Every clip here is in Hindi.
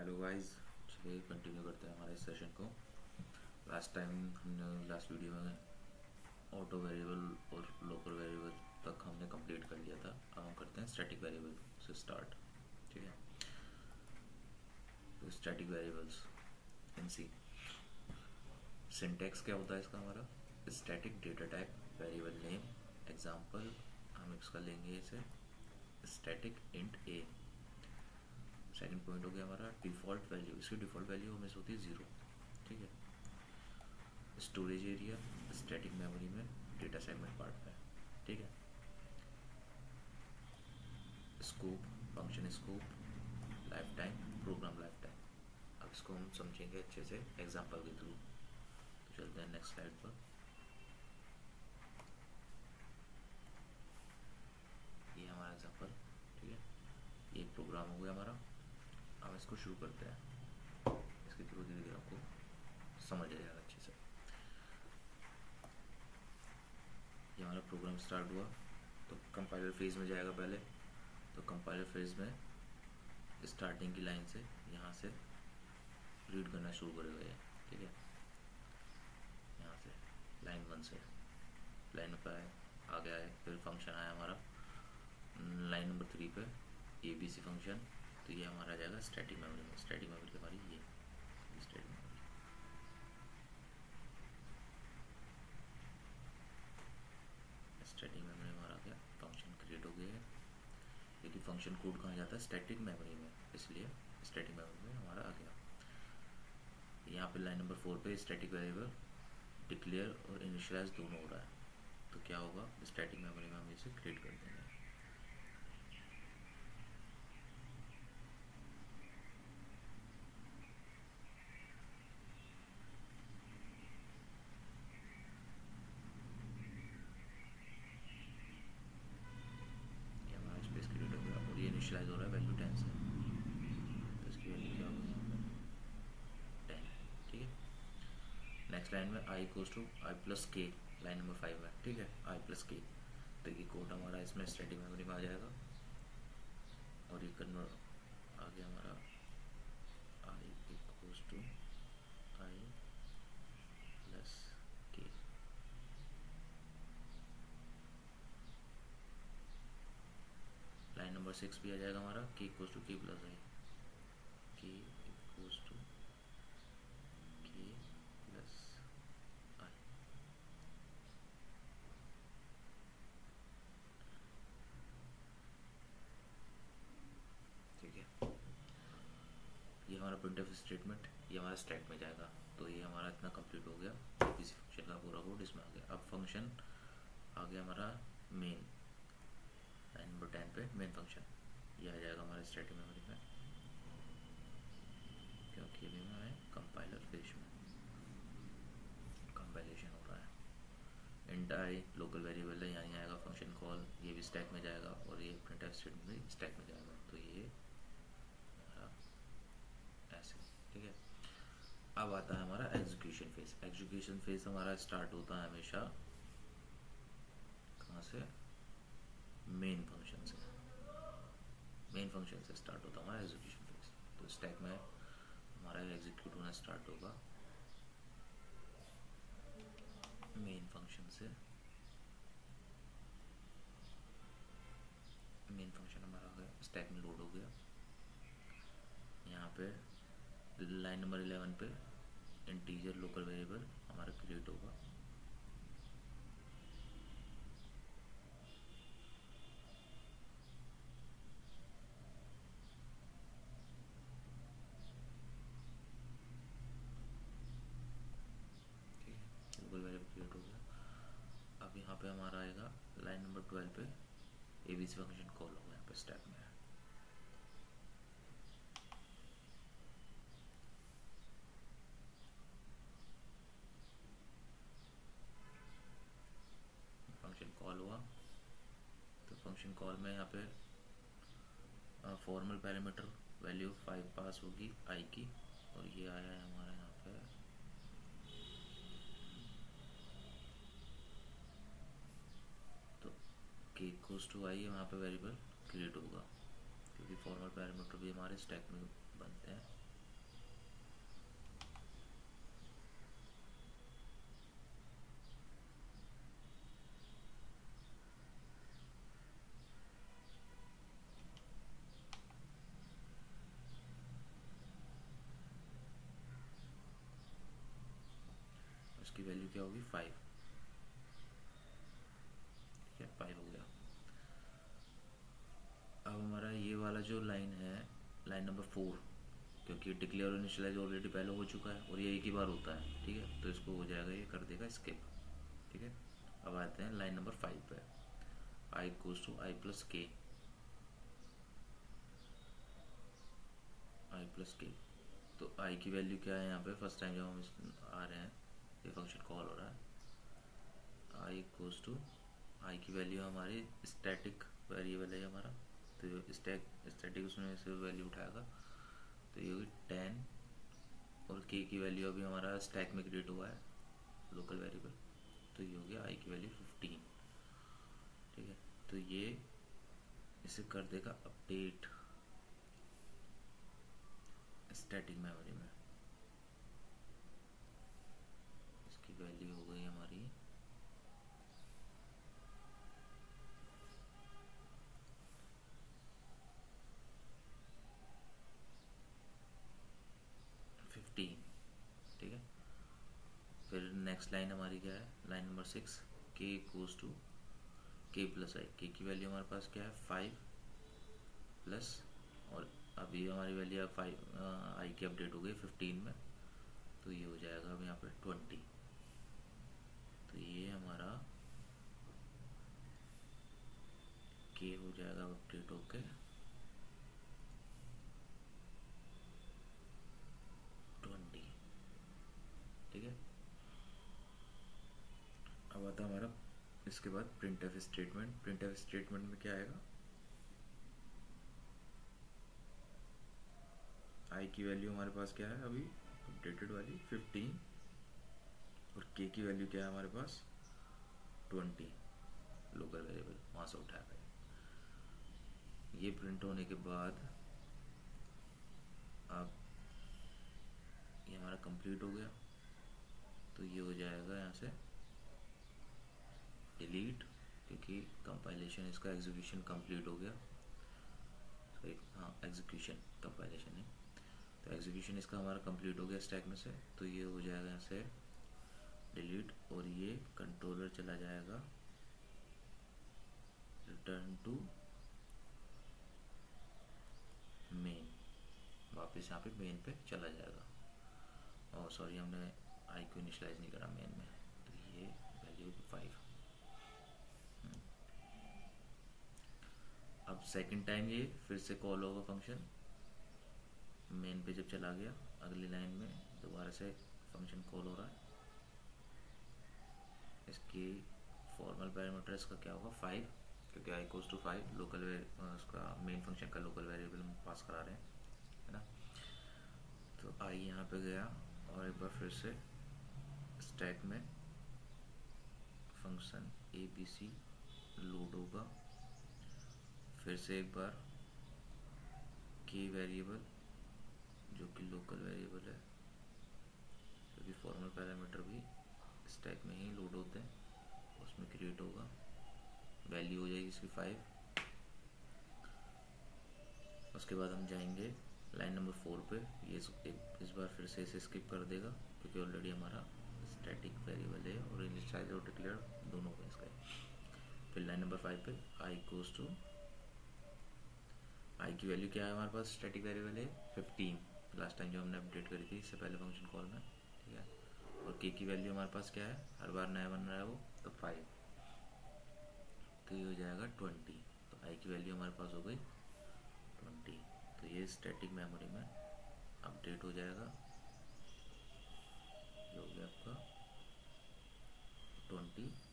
हेलो गाइस, चलिए कंटिन्यू करते हैं हमारे इस सेशन को। लास्ट वीडियो में ऑटो वेरिएबल और लोकल वेरिएबल तक हमने कंप्लीट कर लिया था। अब हम करते हैं स्टैटिक वेरिएबल से स्टार्ट। ठीक है, तो static variables in C syntax क्या होता है इसका हमारा? Static data type variable name example. हम इसका लेंगे इसे static int A. Second point हो गया हमारा डिफ़ॉल्ट वैल्यू। इसकी डिफ़ॉल्ट वैल्यू हमें होती है 0। ठीक है, स्टोरेज एरिया स्टैटिक मेमोरी में डेटा सेगमेंट पार्ट में। ठीक है, scope function scope life time program life time. अब इसको हम समझेंगे अच्छे से एग्जांपल के थ्रू। तो चलते हैं नेक्स्ट स्लाइड पर। ये हमारा एग्जांपल। ठीक है, ये एक प्रोग्राम हो गया हमारा। अब इसको शुरू करते हैं। इसके थ्रू धीरे धीरे आपको समझ आ जाएगा अच्छे से। ये हमारा प्रोग्राम स्टार्ट हुआ तो कंपाइलर फेज़ में जाएगा पहले। तो कंपाइलर फेज़ में स्टार्टिंग की लाइन से यहाँ से रीड करना शुरू करेगा ये। ठीक है, यहाँ से लाइन 1 से लाइन पे आ गया है। फिर फंक्शन आया हमारा लाइन नंबर 3 पे ABC फंक्शन। तो ये हमारा आ जाएगा स्टैटिक मेमोरी में। स्टैटिक मेमोरी हमारी ये स्टैटिक मेमोरी। स्टैटिक मेमोरी हमारा आ गया, फंक्शन क्रिएट हो गया है। लेकिन फंक्शन कोड कहाँ जाता है? स्टैटिक मेमोरी में, इसलिए स्टैटिक मेमोरी में हमारा आ गया। यहाँ पे लाइन नंबर 4 पे स्टैटिक वेरिएबल डिक्लेयर और इनिशियलाइज दोनों हो रहा है। तो क्या होगा, स्टैटिक मेमोरी में हम इसे क्रिएट कर देंगे। ये हमारा स्पेस क्रिएट हो गया और ये इनिशियलाइज हो रहा है वैल्यू 10 से। तो इसकी वैल्यू क्या होगी यहाँ पे 10। ठीक है, नेक्स्ट लाइन में I equals to I plus के, लाइन नंबर 5 में। ठीक है, आई प्लस के। तो ये कोड हमारा इसमें स्टैटिक मेमोरी में आ जाएगा और ये कन्वर्ट आ गया हमारा I equals to I plus के। लाइन नंबर 6 भी आ जाएगा हमारा के इक्वल्स टू के प्लस आई। के इक्वल्स टू के प्लस आई। ठीक है, ये हमारा प्रिंटफ स्टेटमेंट ये हमारा स्टैक में जाएगा। तो ये हमारा इतना कंप्लीट हो गया। किसी फंक्शन का पूरा कोड इसमें आ गया। अब फंक्शन आ गया हमारा मेन, लाइन नंबर 10 पे मेन फंक्शन। ये आ जाएगा हमारे स्टैटिक मेमोरी में, क्योंकि अभी हमें कंपाइलर फेज में कंपाइलेशन हो रहा है। इंट आई लोकल वेरिएबल है, यहाँ आएगा फंक्शन कॉल, ये भी स्टैक में जाएगा और ये प्रिंटफ स्टेटमेंट भी स्टैक में जाएगा। तो ये हमारा ऐसे। ठीक है, अब आता है हमारा एग्जीक्यूशन फेज। एग्जीक्यूशन फेज हमारा स्टार्ट होता है हमेशा कहाँ से? मेन फंक्शन से। मेन फंक्शन से स्टार्ट होता है हमारा एग्जीक्यूशन फेज। तो स्टैक में हमारा एग्जीक्यूट होना स्टार्ट होगा मेन फंक्शन से। मेन फंक्शन हमारा हो गया, स्टैक में लोड हो गया। यहाँ पे लाइन नंबर 11 पे इंटीजर लोकल वेरिएबल हमारा क्रिएट होगा। ठीक है, लोकल वेरिएबल क्रिएट हो गया। अब यहाँ पे हमारा आएगा लाइन नंबर 12 पे ABC फंक्शन कॉल होगा यहाँ पे स्टैक में। फंक्शन कॉल हुआ तो फंक्शन कॉल में यहाँ पे फॉर्मल पैरामीटर वैल्यू 5 पास होगी आई की। और ये आया है हमारा यहाँ पे तो के इक्वल्स टू आई, वहाँ पे वेरिएबल क्रिएट होगा, क्योंकि फॉर्मल पैरामीटर भी हमारे स्टैक में बनते हैं। उसकी वैल्यू क्या होगी 5, ठीक है 5 हो गया। अब हमारा ये वाला जो लाइन है, लाइन नंबर 4, क्योंकि डिक्लेयर और इनिशियलाइज ऑलरेडी पहले हो चुका है और ये एक ही बार होता है, ठीक है, तो इसको हो जाएगा, ये कर देगा स्किप, ठीक है। अब आते हैं लाइन नंबर 5 पे, I equals to I plus के, आई प्लस के। तो आई की वैल्यू क्या है यहाँ पे, फर्स्ट टाइम जब हम आ रहे हैं, ये फंक्शन कॉल हो रहा है, आई इक्वल्स टू, आई की वैल्यू हमारी स्टैटिक वेरिएबल है हमारा, तो स्टैटिक उसमें से वैल्यू उठाएगा, तो ये होगी 10, और के की वैल्यू अभी हमारा स्टैक में क्रिएट हुआ है लोकल वेरिएबल, तो ये हो गया आई की वैल्यू 15, ठीक है। तो ये इसे कर देगा अपडेट स्टैटिक मेमोरी में, इसकी वैल्यू हो गई हमारी 15, ठीक है। फिर नेक्स्ट लाइन हमारी क्या है, लाइन नंबर 6, के इक्वल्स टू के प्लस आई, के की वैल्यू हमारे पास क्या है 5 प्लस, और अभी हमारी वैल्यू 5 आई की अपडेट हो गई 15 में, तो ये हो जाएगा अब यहाँ पे 20, तो ये हमारा के हो जाएगा अपडेट होके 20, ठीक है। अब आता है हमारा इसके बाद प्रिंटफ स्टेटमेंट, प्रिंटफ स्टेटमेंट में क्या आएगा, आई की वैल्यू हमारे पास क्या है अभी अपडेटेड वाली 15, और के की वैल्यू क्या है हमारे पास 20, लोकल वेरिएबल वहाँ से उठाया गया। ये प्रिंट होने के बाद अब ये हमारा कंप्लीट हो गया, तो ये हो जाएगा यहाँ से डिलीट, क्योंकि कंपाइलेशन इसका एग्जीक्यूशन कंप्लीट हो गया, सॉरी हाँ एग्जीक्यूशन कंपाइलेशन है, तो एग्जीक्यूशन इसका हमारा कंप्लीट हो गया स्टैक में से, तो ये हो जाएगा यहाँ से डिलीट, और ये कंट्रोलर चला जाएगा रिटर्न टू मेन, वापस यहाँ पे मेन पे चला जाएगा, और सॉरी हमने आई को इनिशियलाइज नहीं करा मेन में, तो ये वैल्यू 5। अब सेकंड टाइम ये फिर से कॉल होगा फंक्शन, मेन पे जब चला गया अगली लाइन में दोबारा से फंक्शन कॉल हो रहा है, इसकी फॉर्मल पैरामीटर इसका क्या होगा 5, क्योंकि आई इक्वल्स टू 5 लोकल उसका मेन फंक्शन का लोकल वेरिएबल हम पास करा रहे हैं, है ना। तो आई यहाँ पे गया और एक बार फिर से स्टैक में फंक्शन ABC लोड होगा, फिर से एक बार के वेरिएबल जो कि लोकल वेरिएबल है, क्योंकि फॉर्मल पैरामीटर भी स्टैक में ही लोड होते हैं, उसमें क्रिएट होगा, वैल्यू हो जाएगी इसकी 5। उसके बाद हम जाएंगे लाइन नंबर 4 पे, ये इस बार फिर से इसे स्किप कर देगा, क्योंकि ऑलरेडी हमारा स्टैटिक वेरिएबल है और इनिशियलाइज और डिक्लेयर दोनों पे इसका है। फिर लाइन नंबर 5 पे आई इक्वल्स टू, आई की वैल्यू क्या है हमारे पास स्टैटिक वेरिएबल है 15, लास्ट टाइम जो हमने अपडेट करी थी इससे पहले फंक्शन कॉल में, ठीक है। और के की वैल्यू हमारे पास क्या है, हर बार नया बन रहा है वो, तो 5, तो ये हो जाएगा 20, तो आई की वैल्यू हमारे पास हो गई 20, तो ये स्टैटिक मेमोरी में अपडेट हो जाएगा, ये हो गया आपका 20,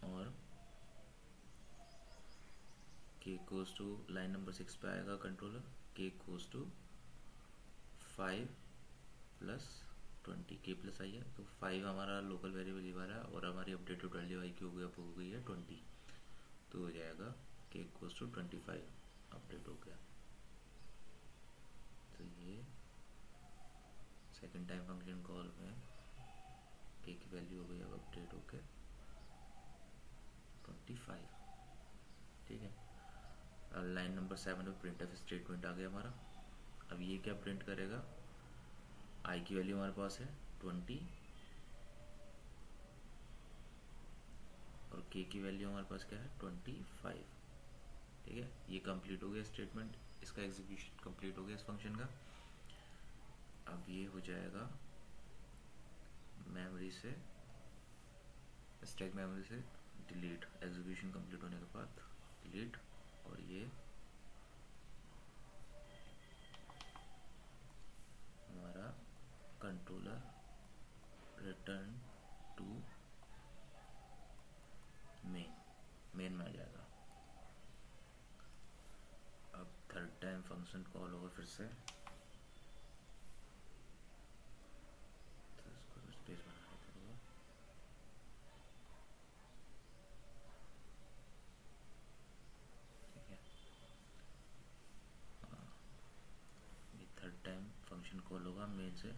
और के इक्वल्स टू लाइन नंबर 6 पे आएगा कंट्रोलर, के इक्वल्स टू 5 प्लस 20, के प्लस आई है, तो 5 हमारा लोकल वेरिएबल ये वाला है, और हमारी अपडेटेड वैल्यू आई की हो गई है 20, तो हो जाएगा के इक्वल्स टू 25 अपडेट हो गया। तो ये सेकंड टाइम फंक्शन कॉल में के की वैल्यू हो गई अब अपडेट होके 25, ठीक है। अब लाइन नंबर 7 में प्रिंटफ स्टेटमेंट आ गया हमारा, अब ये क्या प्रिंट करेगा, आई की वैल्यू हमारे पास है 20 और k की वैल्यू हमारे पास क्या है 25। ठीक है, ये कंप्लीट हो गया स्टेटमेंट, इसका एग्जीक्यूशन कंप्लीट हो गया इस फंक्शन का। अब ये हो जाएगा मेमोरी से, स्टैक मेमोरी से डिलीट, एग्जीक्यूशन कंप्लीट होने के बाद डिलीट, और ये हमारा कंट्रोलर रिटर्न टू मेन में आ जाएगा। अब थर्ड टाइम फंक्शन कॉल होगा फिर से, तो इसको स्पेस बनाना पड़ेगा। ठीक है, हाँ, ये थर्ड टाइम फंक्शन कॉल होगा मेन से।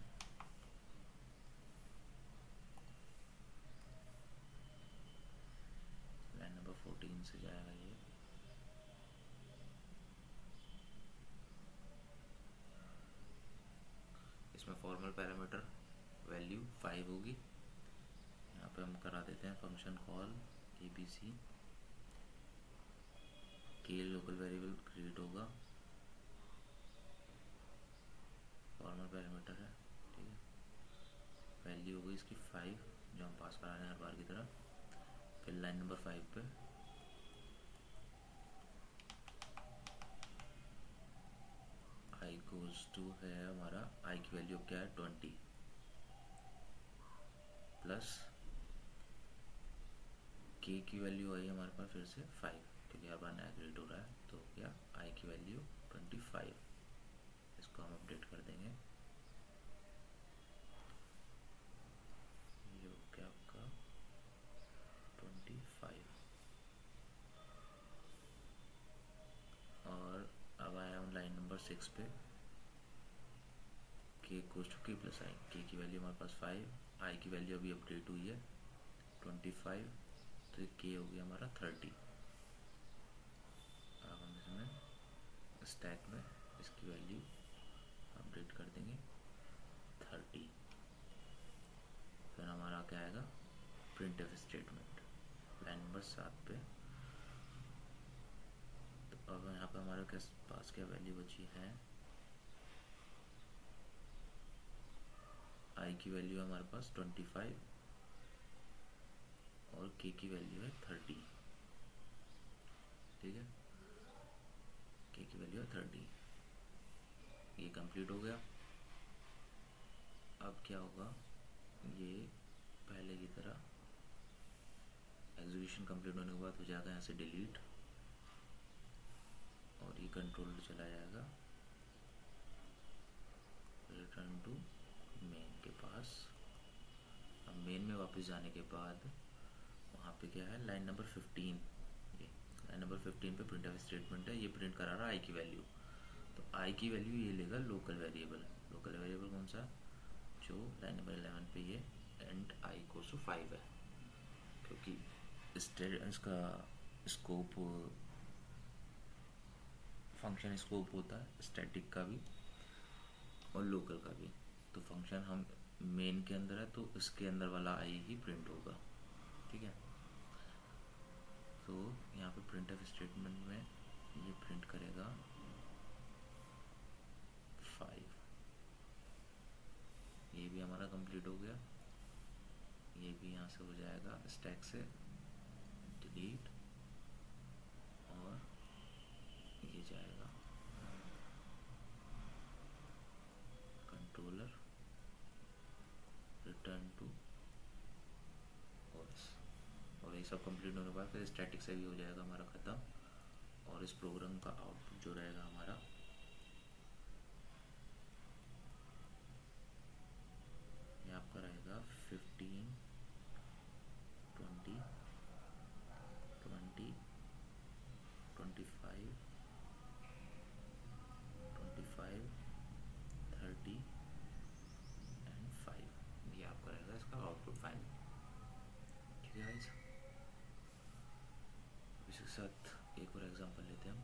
लाइन नंबर 14 से जाएगा ये। इसमें फॉर्मल पैरामीटर वैल्यू 5 होगी। यहाँ पे हम करा देते हैं फंक्शन कॉल abc, के लोकल वेरिएबल क्रिएट होगा, फॉर्मल पैरामीटर है। ठीक है, वैल्यू होगी इसकी 5 जो हम पास करा रहे हैं हर बार की तरह। फिर लाइन नंबर 5 पे i गोज टू है हमारा, i की वैल्यू क्या है 20 प्लस k की वैल्यू आई हमारे पास फिर से 5, क्योंकि हर बार नया क्रिएट हो रहा है। तो क्या i की वैल्यू 25, इसको हम अपडेट कर देंगे। ये हो गया आपका 25। और अब आया हम लाइन नंबर 6 पे, k goes to k plus i, k की वैल्यू हमारे पास 5, i की वैल्यू अभी अपडेट हुई है 25, तो k हो गया हमारा 30। अब हम इसमें स्टैक में इसकी वैल्यू अपडेट कर देंगे 30। फिर हमारा क्या आएगा प्रिंटफ स्टेटमेंट लाइन नंबर 7 पे। तो अब यहाँ पे हमारे पास क्या वैल्यू बची है, i की वैल्यू है हमारे पास 25 और k की वैल्यू है 30। ठीक है, k की वैल्यू है 30। ये कंप्लीट हो गया। अब क्या होगा, ये पहले की तरह एग्जीक्यूशन कंप्लीट होने के बाद हो जाएगा यहाँ से डिलीट, और ये कंट्रोल चला जाएगा रिटर्न टू मेन के पास। अब मेन में वापस जाने के बाद वहाँ पे क्या है लाइन नंबर 15, ये लाइन नंबर 15 पे प्रिंट स्टेटमेंट है, ये प्रिंट करा रहा है i की वैल्यू। तो i की वैल्यू ये लेगा लोकल वेरिएबल, लोकल वेरिएबल कौन सा, जो लाइन नंबर 11 पे ये एंड i इक्वल्स टू 5 है, क्योंकि इसका स्कोप फंक्शन स्कोप होता है स्टैटिक का भी और लोकल का भी। तो फंक्शन हम मेन के अंदर है तो इसके अंदर वाला i ही प्रिंट होगा। ठीक है, तो यहाँ पे प्रिंट ऑफ स्टेटमेंट में ये प्रिंट करेगा 5। ये भी हमारा कंप्लीट हो गया। ये भी यहाँ से हो जाएगा स्टैक से डिलीट, और ये जाएगा कंट्रोलर रिटर्न टू ओएस। और ये सब कंप्लीट होने के बाद फिर स्टैटिक से भी हो जाएगा हमारा ख़त्म, और इस प्रोग्राम का आउटपुट जो रहेगा हमारा ये आपका रहेगा 15, 20, 20, 25, 25, 30 एंड 5। ये आपका रहेगा इसका आउटपुट फाइनल। ठीक है गाइस, इसके साथ एक और एग्जांपल लेते हैं हम।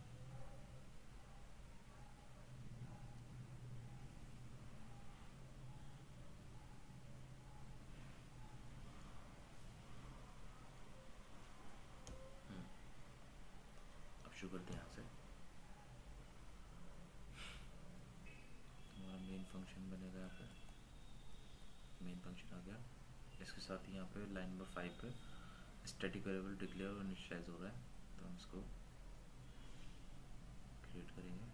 फंक्शन बनेगा यहाँ पे, मेन फंक्शन आ गया। इसके साथ ही यहाँ पे लाइन नंबर 5 पे स्टैटिक वेरिएबल डिक्लेयर और इनिशियलाइज हो रहा है, तो हम इसको क्रिएट करेंगे,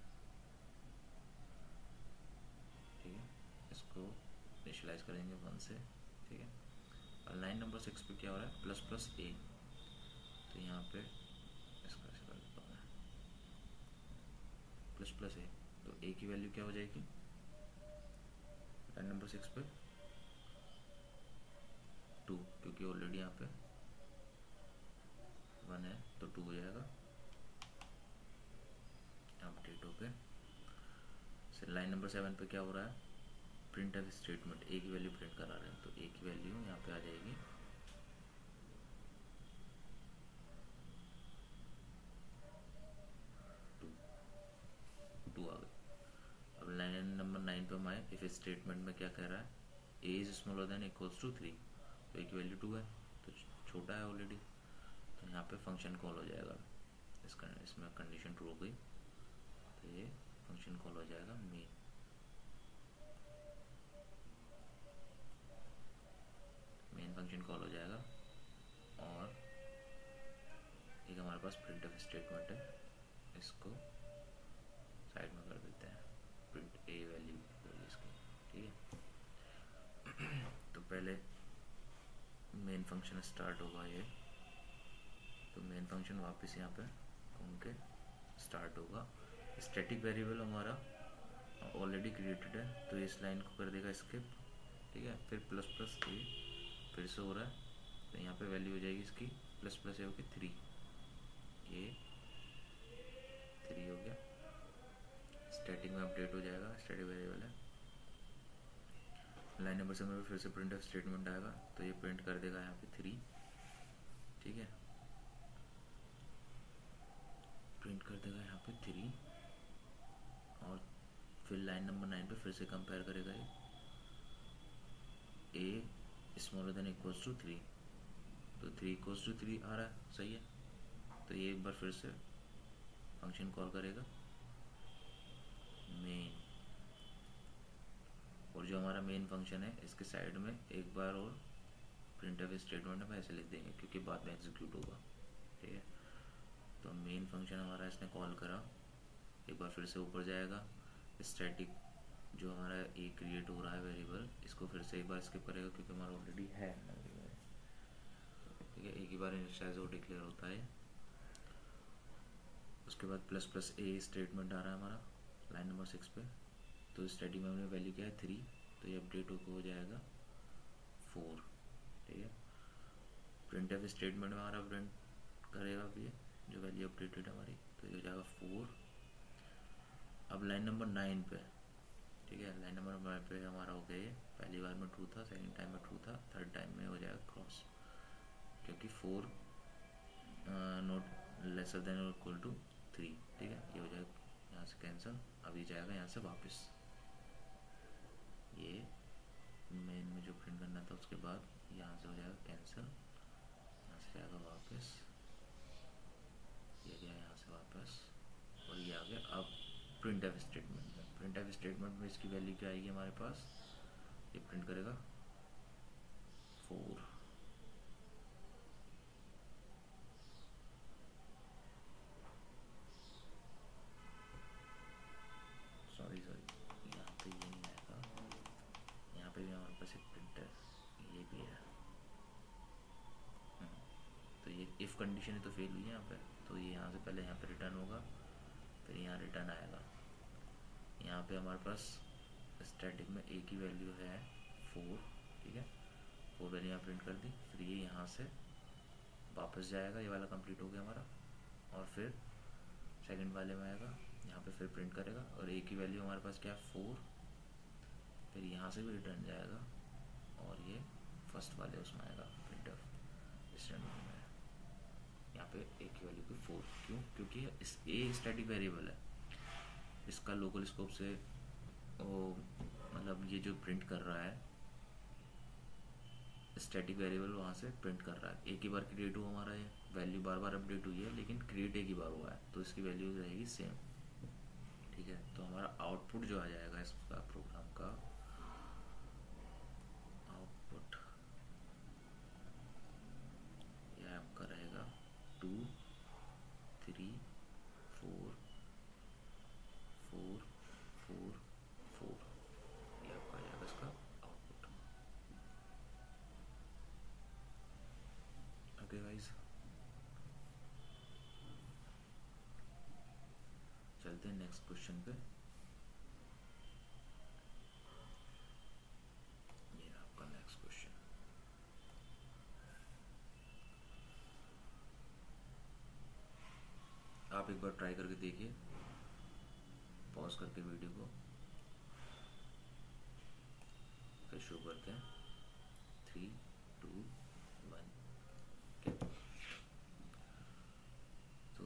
ठीक है। इसको इनिशियलाइज करेंगे 1 से, ठीक है। और लाइन नंबर 6 पे क्या हो रहा है, प्लस प्लस ए, तो यहाँ पे इसको ऐसे कर देता हूँ मैं, प्लस प्लस ए, तो ए की वैल्यू क्या हो जाएगी लाइन नंबर 6 पे 2, क्योंकि ऑलरेडी यहाँ पे 1 है तो 2 हो जाएगा, अपडेट हो गया। लाइन नंबर 7 पे क्या हो रहा है, प्रिंट एफ स्टेटमेंट, ए की वैल्यू प्रिंट करा रहे हैं, तो ए की वैल्यू यहाँ पे आ जाएगी 2 आ गई। अब लाइन नंबर 9 पे हम आए, इफ स्टेटमेंट में क्या कह रहा है, A is smaller than equals to 3, तो ए की वैल्यू 2 है, तो छोटा है ऑलरेडी, तो यहाँ पे फंक्शन कॉल हो जाएगा, इसमें कंडीशन ट्रू हो गई, तो ये फंक्शन कॉल हो जाएगा मेन फंक्शन कॉल हो जाएगा। और एक हमारे पास प्रिंट एफ स्टेटमेंट है, इसको साइड में कर देते हैं, प्रिंट ए वैल्यू होगी इसकी, ठीक है। तो पहले मेन फंक्शन स्टार्ट होगा ये, तो मेन फंक्शन वापस यहाँ पे घूम के स्टार्ट होगा। स्टैटिक वेरिएबल हमारा ऑलरेडी क्रिएटेड है, तो इस लाइन को कर देगा स्किप, ठीक है। फिर प्लस प्लस ए फिर से हो रहा है, तो यहाँ पे वैल्यू हो जाएगी इसकी प्लस प्लस ए होगी 3, ये 3 हो गया। स्टैटिक में अपडेट हो जाएगा, स्टैटिक वेरिएबल है। लाइन नंबर 7 में फिर से प्रिंट एफ स्टेटमेंट आएगा, तो ये प्रिंट कर देगा यहाँ पे 3, ठीक है, प्रिंट कर देगा यहाँ पे 3। और फिर लाइन नंबर 9 पे फिर से कंपेयर करेगा ये, a smaller than equals to 3, तो 3 इक्वल्स टू 3 आ रहा है, सही है। तो ये एक बार फिर से फंक्शन कॉल करेगा मेन, और जो हमारा मेन फंक्शन है इसके साइड में एक बार और प्रिंट एफ स्टेटमेंट में ऐसे लिख देंगे, क्योंकि बाद में एग्जीक्यूट होगा, ठीक है। तो मेन फंक्शन हमारा इसने कॉल करा, एक बार फिर से ऊपर जाएगा, स्टैटिक जो हमारा ए क्रिएट हो रहा है वेरिएबल, इसको फिर से एक बार स्किप करेगा, क्योंकि हमारा ऑलरेडी है, ठीक है। एक ही बार इनिशियलाइज और डिक्लेयर होता है। उसके बाद प्लस प्लस ए स्टेटमेंट आ रहा है हमारा लाइन नंबर 6 पे, तो स्टैटिक में हमने वैल्यू क्या है 3, तो ये अपडेट हो जाएगा 4, ठीक है। प्रिंट एफ स्टेटमेंट में हमारा प्रिंट करेगा भी जो वैल्यू अपडेटेड है हमारी, तो ये हो जाएगा 4। अब लाइन नंबर 9 पे, ठीक है, लाइन नंबर 9 पे हमारा हो गया, पहली बार में ट्रू था, सेकंड टाइम में ट्रू था, थर्ड टाइम में हो जाएगा क्रॉस, क्योंकि 4 नॉट लेसर देन और इक्वल टू 3, ठीक है। ये हो जाएगा यहाँ से कैंसिल, अभी जाएगा यहाँ से वापस, ये मेन में जो प्रिंट करना था उसके बाद यहाँ से हो जाएगा कैंसिल, यहाँ से जाएगा वापस, ये गया यहाँ से वापस, और ये आ गया। अब प्रिंट एफ स्टेटमेंट में, प्रिंट एफ स्टेटमेंट में इसकी वैल्यू क्या आएगी हमारे पास, ये प्रिंट करेगा 4, सॉरी यहाँ पे ये नहीं आएगा, यहाँ पे भी हमारे पास एक प्रिंट है, ये भी है, तो ये इफ़ कंडीशन है तो फेल हुई है यहाँ पे, तो ये यहाँ से पहले यहाँ पे रिटर्न होगा, फिर यहाँ रिटर्न आएगा। यहाँ पे हमारे पास स्टैटिक में ए की वैल्यू है 4, ठीक है, 4 वैल्यू यहाँ प्रिंट कर दी, फिर ये यहाँ से वापस जाएगा, ये वाला कंप्लीट हो गया हमारा, और फिर सेकंड वाले में आएगा, यहाँ पे फिर प्रिंट करेगा, और ए की वैल्यू हमारे पास क्या है 4, फिर यहाँ से भी रिटर्न जाएगा, और ये फर्स्ट वाले उसमें आएगा प्रिंट ऑफ स्टेटमेंट में, यहाँ पे ए की वैल्यू की 4, क्यों, क्योंकि इस ए स्टैटिक वेरिएबल है, इसका लोकल स्कोप से मतलब ये जो प्रिंट कर रहा है स्टैटिक वेरिएबल वहाँ से प्रिंट कर रहा है, एक ही बार क्रिएट हुआ हमारा, ये वैल्यू बार बार अपडेट हुई है, लेकिन क्रिएट एक ही बार हुआ है, तो इसकी वैल्यू रहेगी सेम, ठीक है। तो हमारा आउटपुट जो आ जाएगा इसका प्रोग्राम का, बार ट्राई करके देखिए, पॉज करके वीडियो को, फिर शुरू करते हैं। 3 2 1। तो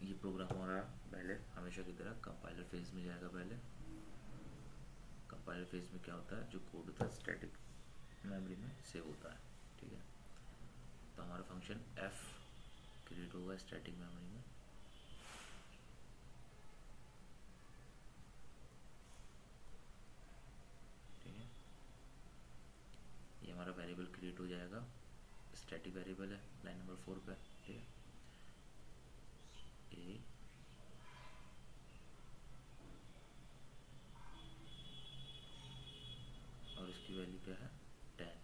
ये प्रोग्राम हमारा पहले हमेशा की तरह कंपाइलर फेज में जाएगा। पहले कंपाइलर फेज में क्या होता है, जो कोड होता है स्टैटिक मेमोरी में सेव होता है, ठीक है। तो हमारा फंक्शन f क्रिएट होगा स्टैटिक मेमोरी में, ठीक है। ये हमारा वेरिएबल क्रिएट हो जाएगा, स्टैटिक वेरिएबल है लाइन नंबर 4 पे, ठीक है। ए और इसकी वैल्यू क्या है, 10,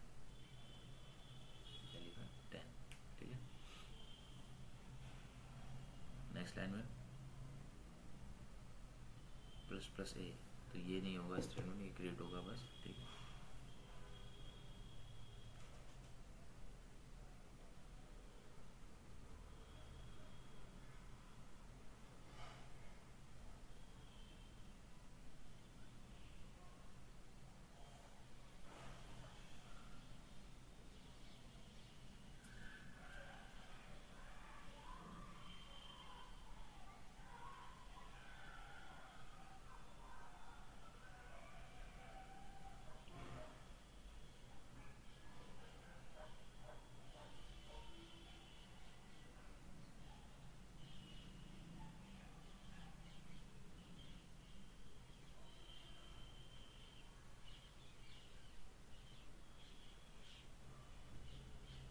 वैल्यू है 10, ठीक है। नेक्स्ट लाइन में प्लस प्लस ए, तो ये नहीं होगा स्टेटमेंट, ये क्रिएट होगा बस, ठीक है।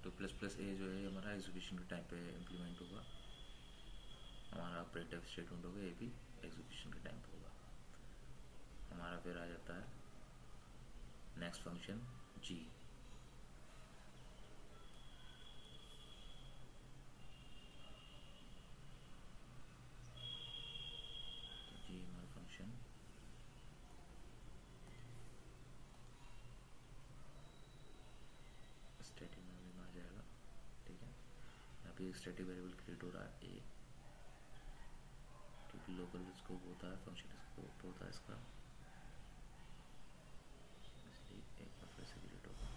तो प्लस प्लस ए जो है हमारा एग्जीक्यूशन के टाइम पे इम्प्लीमेंट होगा, हमारा ऑपरेटिव स्टेटमेंट होगा, ये भी एग्जीक्यूशन के टाइम पे होगा। हमारा फिर आ जाता है नेक्स्ट फंक्शन जी। तो जी हमारा फंक्शन स्टैटिक मेमोरी में आ जाएगा, ठीक है। यहाँ पे स्टैटिक वेरिएबल क्रिएट हो रहा है ए, क्योंकि लोकल स्कोप होता है, फंक्शन स्कोप होता है इसका, इसलिए एक बार फिर से क्रिएट होगा।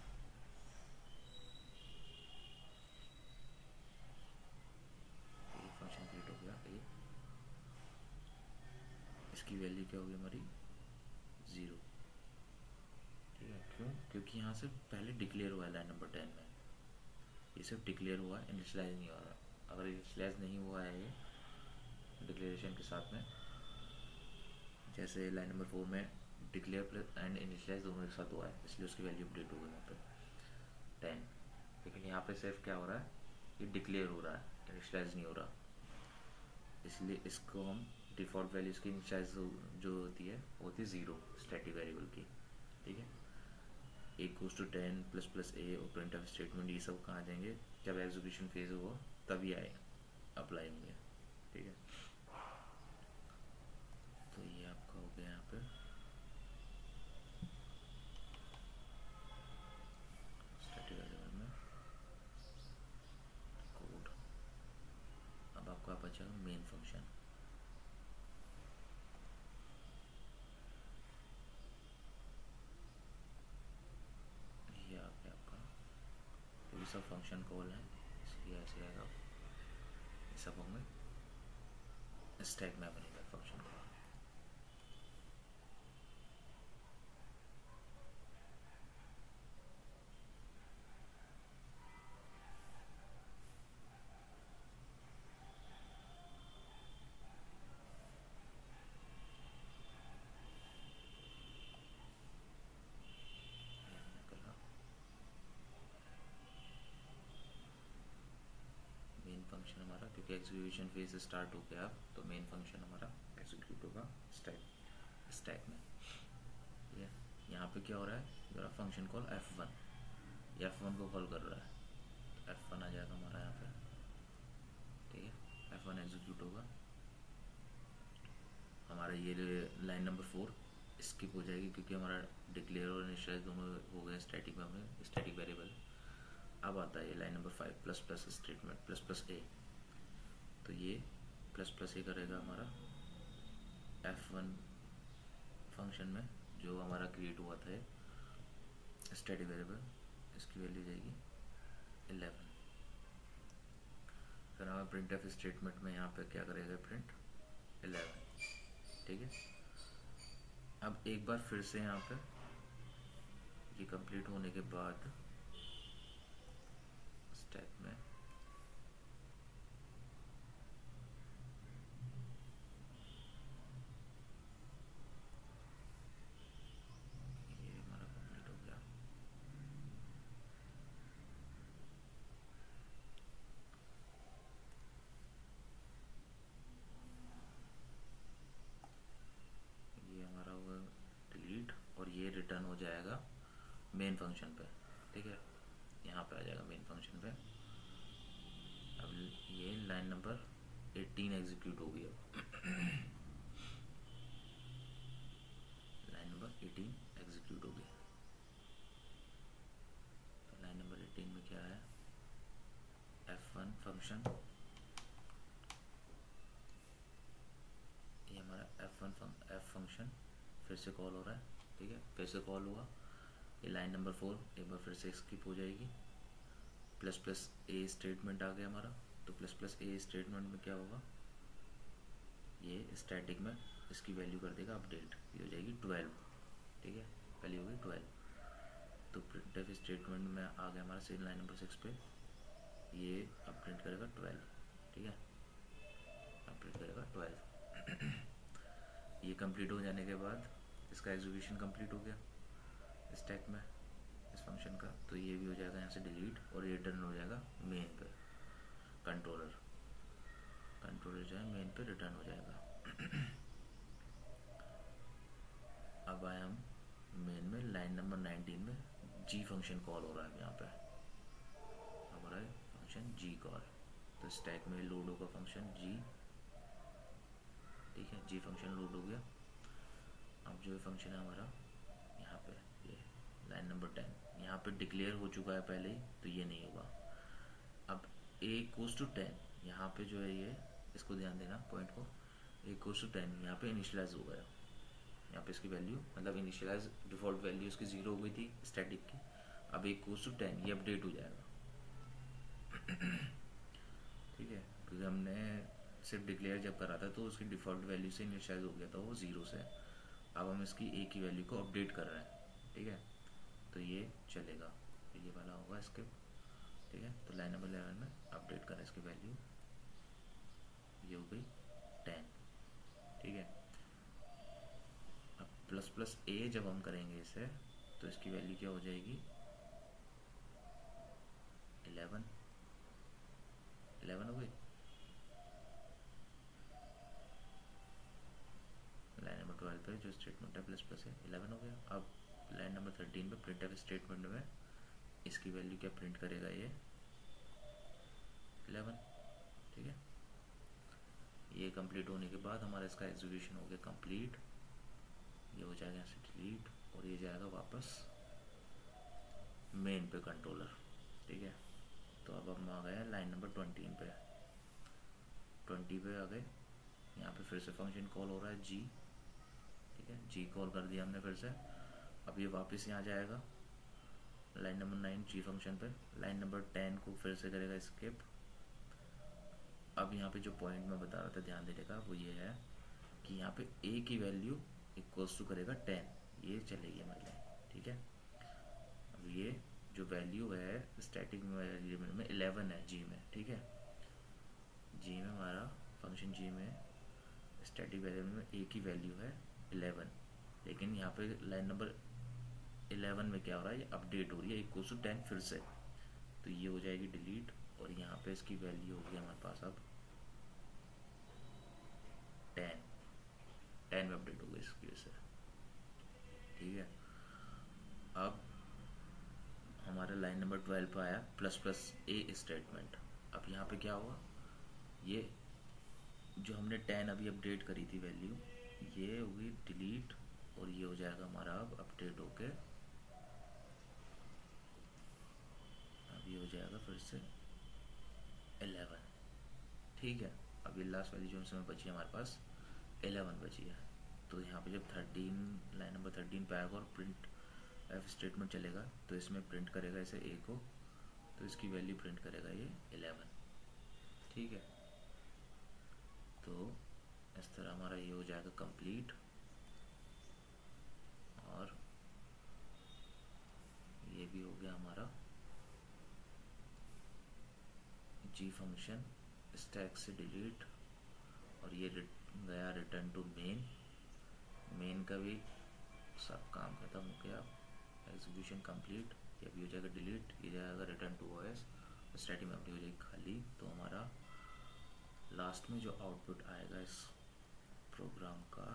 ये फंक्शन क्रिएट हो गया ए, इसकी वैल्यू क्या होगी हमारी 0, ठीक है। क्यों, क्योंकि यहाँ से पहले डिक्लेयर हुआ है लाइन नंबर 10 में, ये सिर्फ डिक्लेयर हुआ है, इनिशियलाइज नहीं हो रहा। अगर इनिशियलाइज नहीं हुआ है ये डिक्लेरेशन के साथ में, जैसे लाइन नंबर 4 में डिक्लेयर प्लस एंड इनिशियलाइज दोनों एक साथ हुआ है, इसलिए उसकी वैल्यू अपडेट होगी वहाँ पे 10। लेकिन यहाँ पे सिर्फ क्या हो रहा है, ये डिक्लेयर हो रहा है, इनिशियलाइज नहीं हो रहा, इसलिए इसको हम डिफ़ॉल्ट वैल्यूज की इनिशियलाइज जो होती है वो होती है 0 स्टैटिक वेरिएबल की, ठीक है। इक्वल्स टू 10 प्लस प्लस ए और प्रिंटफ स्टेटमेंट, ये सब कहाँ जाएंगे, जब एग्जीक्यूशन फेज होगा तभी आए अप्लाई होंगे, ठीक है। तो ये आपका हो गया यहाँ पे स्टैटिक वेरिएबल में कोड। अब आपका बचा मेन फंक्शन, ये आ गया आपका। तो ये सब फंक्शन कॉल है, इसलिए ऐसे आएगा, ये सब होंगे स्टैक मेमोरी में फंक्शन कॉल। मेन फंक्शन हमारा, क्योंकि एग्जीक्यूशन फेज स्टार्ट हो गया अब, तो मेन फंक्शन हमारा एग्जीक्यूट होगा स्टैक में, ठीक है। यहाँ पे क्या हो रहा है, मेरा फंक्शन कॉल F1, ये F1 को कॉल कर रहा है, F1 आ जाएगा हमारा यहाँ पे, ठीक है। F1 एग्जीक्यूट होगा, हमारा ये लाइन नंबर 4 स्किप हो जाएगी, क्योंकि हमारा डिक्लेयर और इनिशियलाइज दोनों हो गए स्टैटिक में, हमें स्टैटिक वेरिएबल। अब आता है ये line number 5 plus plus statement plus plus A, तो ये प्लस प्लस ये करेगा हमारा F1 फंक्शन में जो हमारा क्रिएट हुआ था स्टैटिक वेरिएबल, इसकी वैल्यू जाएगी 11। फिर हमें प्रिंट एफ स्टेटमेंट में यहाँ पे क्या करेगा, प्रिंट 11। ठीक है, अब एक बार फिर से यहाँ पे ये कंप्लीट होने के बाद स्टैक में ये हमारा कंप्लीट हो गया। ये हमारा हुआ डिलीट और ये रिटर्न हो जाएगा मेन फंक्शन पे। ठीक है, यहाँ पे आ जाएगा मेन फंक्शन पे। अब ये लाइन नंबर 18 एग्जीक्यूट हो गया। लाइन नंबर 18 एग्जीक्यूट हो गया। तो लाइन नंबर 18 में क्या है, F1 फंक्शन, ये हमारा F फंक्शन फिर से कॉल हो रहा है। ठीक है, फिर से कॉल हुआ। ये लाइन नंबर 4 एक बार फिर से स्किप हो जाएगी। प्लस प्लस ए स्टेटमेंट आ गया हमारा। तो प्लस प्लस ए स्टेटमेंट में क्या होगा, ये स्टैटिक में इसकी वैल्यू कर देगा अपडेट, ये हो जाएगी 12। ठीक है, पहले होगी 12। तो प्रिंटफ स्टेटमेंट में आ गया हमारा सेम लाइन नंबर 6 पे, ये अब प्रिंट करेगा 12। ठीक है, अब प्रिंट करेगा 12। ये कंप्लीट हो जाने के बाद इसका एग्जीक्यूशन कंप्लीट हो गया स्टैक में इस फंक्शन का। तो ये भी हो जाएगा यहाँ से डिलीट और ये रिटर्न हो जाएगा मेन पे। कंट्रोलर जो है मेन पे रिटर्न हो जाएगा। अब आए हम मेन में, लाइन नंबर 19 में जी फंक्शन कॉल हो रहा है यहाँ पे हमारा फंक्शन जी कॉल। तो स्टैक में लोड होगा फंक्शन जी। ठीक है, जी फंक्शन लोड हो गया। अब जो फंक्शन है हमारा यहाँ पे, ये लाइन नंबर 10 यहाँ पे डिक्लेयर हो चुका है पहले ही, तो ये नहीं होगा। अब a=10 यहाँ पे जो है, ये इसको ध्यान देना पॉइंट को, a=10 यहाँ पे इनिशियलाइज हो गया। यहाँ पे इसकी वैल्यू मतलब इनिशियलाइज डिफ़ॉल्ट वैल्यू इसकी 0 हो गई थी स्टैटिक की। अब a=10 ये अपडेट हो जाएगा। ठीक है, क्योंकि हमने सिर्फ डिक्लेयर जब करा था तो उसकी डिफ़ॉल्ट वैल्यू से इनिशियलाइज हो गया था वो 0 से। अब हम इसकी a की वैल्यू को अपडेट कर रहे हैं। ठीक है, तो ये चलेगा, तो ये वाला होगा स्किप। ठीक है, तो लाइन नंबर 11 में अपडेट करें इसकी वैल्यू, ये हो गई 10। ठीक है, अब प्लस प्लस ए जब हम करेंगे इसे, तो इसकी वैल्यू क्या हो जाएगी, 11 हो गई। लाइन नंबर 12 पे जो स्टेटमेंट है प्लस प्लस है, 11 हो गया। अब लाइन नंबर 13 पे प्रिंटफ स्टेटमेंट में इसकी वैल्यू क्या प्रिंट करेगा, ये 11। ठीक है, ये कंप्लीट होने के बाद हमारा इसका एग्जीक्यूशन हो गया कंप्लीट। ये हो जाएगा यहाँ से डिलीट और ये जाएगा वापस मेन पे कंट्रोलर। ठीक है, तो अब हम आ गए लाइन नंबर 20 पे। 20 पे आ गए, यहाँ पे फिर से फंक्शन कॉल हो रहा है जी। ठीक है, जी कॉल कर दिया हमने फिर से। अब ये वापस यहाँ जाएगा लाइन नंबर 9 जी फंक्शन पे। लाइन नंबर 10 को फिर से करेगा स्किप। अब यहाँ पे जो पॉइंट मैं बता रहा था ध्यान देने का, वो ये है कि यहाँ पे a की वैल्यू इक्वल्स टू करेगा 10, ये चलेगी हमारी लाइन। ठीक है, अब ये जो वैल्यू है स्टैटिक वेरिएबल में 11 है जी में। ठीक है, जी में हमारा फंक्शन जी में स्टैटिक वेरिएबल में a की वैल्यू है 11, लेकिन यहाँ पे लाइन नंबर 11 में क्या हो रहा है, ये अपडेट हो रही है इक्वल्स टू 10 फिर से। तो ये हो जाएगी डिलीट और यहाँ पे इसकी वैल्यू होगी हमारे पास अब 10 में अपडेट हो गई इसकी वजह से। ठीक है, अब हमारा लाइन नंबर 12 पे आया प्लस प्लस ए स्टेटमेंट। अब यहाँ पे क्या हुआ, ये जो हमने 10 अभी अपडेट करी थी वैल्यू, ये होगी डिलीट और ये हो जाएगा हमारा अब अपडेट होके, अब ये हो जाएगा फिर से 11। ठीक है, अभी लास्ट वाली जो इसमें बची है हमारे पास 11 बची है। तो यहाँ पे जब 13 लाइन नंबर 13 पे आएगा और प्रिंट एफ स्टेटमेंट चलेगा तो इसमें प्रिंट करेगा इसे ए को, तो इसकी वैल्यू प्रिंट करेगा ये 11। ठीक है, तो इस तरह हमारा ये हो जाएगा कंप्लीट। और ये भी हो गया हमारा जी फंक्शन स्टैक से डिलीट, और ये गया रिटर्न टू मेन। मेन का भी सब काम खत्म हो गया, एग्जीक्यूशन कंप्लीट। ये भी हो जाएगा डिलीट, ये जाएगा return to OS, static memory हो जाएगी खाली। तो हमारा लास्ट में जो आउटपुट आएगा इस प्रोग्राम का,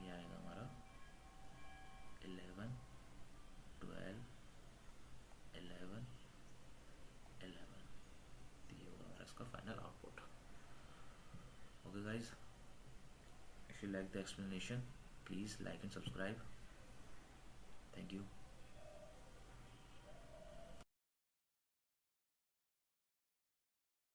ये आएगा हमारा 11 12 11 11। तो ये होगा हमारा इसका final output. Okay guys, if you like the explanation, please like and subscribe. Thank you.